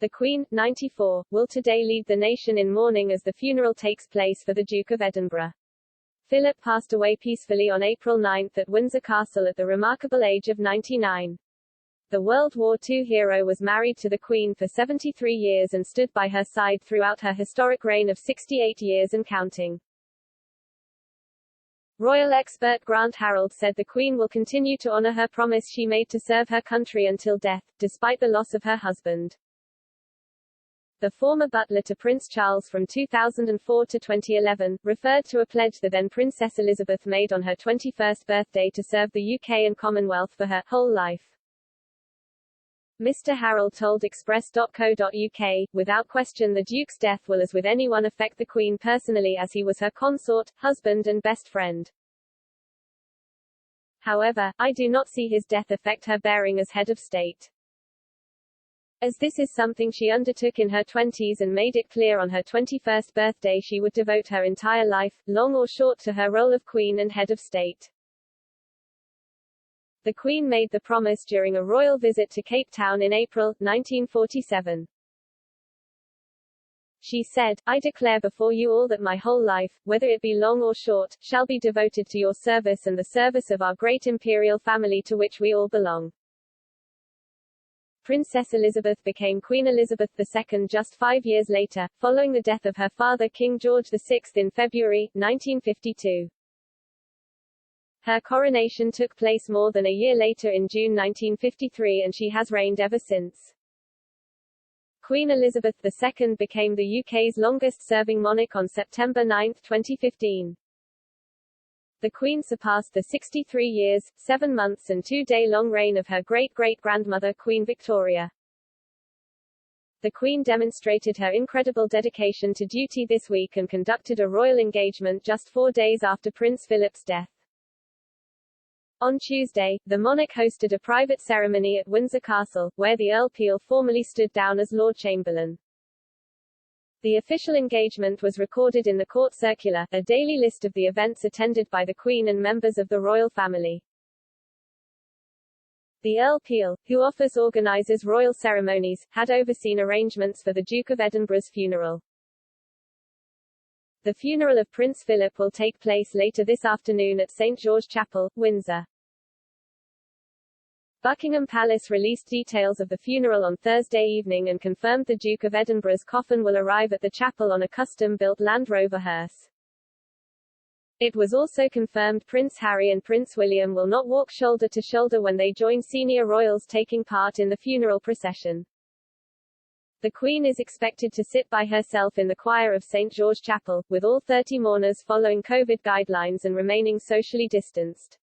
The Queen, 94, will today lead the nation in mourning as the funeral takes place for the Duke of Edinburgh. Philip passed away peacefully on April 9 at Windsor Castle at the remarkable age of 99. The World War II hero was married to the Queen for 73 years and stood by her side throughout her historic reign of 68 years and counting. Royal expert Grant Harold said the Queen will continue to honor her promise she made to serve her country until death, despite the loss of her husband. The former butler to Prince Charles from 2004 to 2011, referred to a pledge the then Princess Elizabeth made on her 21st birthday to serve the UK and Commonwealth for her whole life. Mr. Harold told Express.co.uk, without question the Duke's death will as with anyone affect the Queen personally as he was her consort, husband and best friend. However, I do not see his death affect her bearing as head of state. As this is something she undertook in her 20s and made it clear on her 21st birthday she would devote her entire life, long or short, to her role of Queen and head of state. The Queen made the promise during a royal visit to Cape Town in April, 1947. She said, "I declare before you all that my whole life, whether it be long or short, shall be devoted to your service and the service of our great imperial family to which we all belong." Princess Elizabeth became Queen Elizabeth II just 5 years later, following the death of her father King George VI in February, 1952. Her coronation took place more than a year later in June 1953 and she has reigned ever since. Queen Elizabeth II became the UK's longest-serving monarch on September 9, 2015. The Queen surpassed the 63 years, 7 months and 2-day-long reign of her great-great-grandmother Queen Victoria. The Queen demonstrated her incredible dedication to duty this week and conducted a royal engagement just 4 days after Prince Philip's death. On Tuesday, the monarch hosted a private ceremony at Windsor Castle, where the Earl Peel formally stood down as Lord Chamberlain. The official engagement was recorded in the Court Circular, a daily list of the events attended by the Queen and members of the royal family. The Earl Peel, who often organises royal ceremonies, had overseen arrangements for the Duke of Edinburgh's funeral. The funeral of Prince Philip will take place later this afternoon at St. George Chapel, Windsor. Buckingham Palace released details of the funeral on Thursday evening and confirmed the Duke of Edinburgh's coffin will arrive at the chapel on a custom-built Land Rover hearse. It was also confirmed Prince Harry and Prince William will not walk shoulder to shoulder when they join senior royals taking part in the funeral procession. The Queen is expected to sit by herself in the choir of St. George Chapel, with all 30 mourners following COVID guidelines and remaining socially distanced.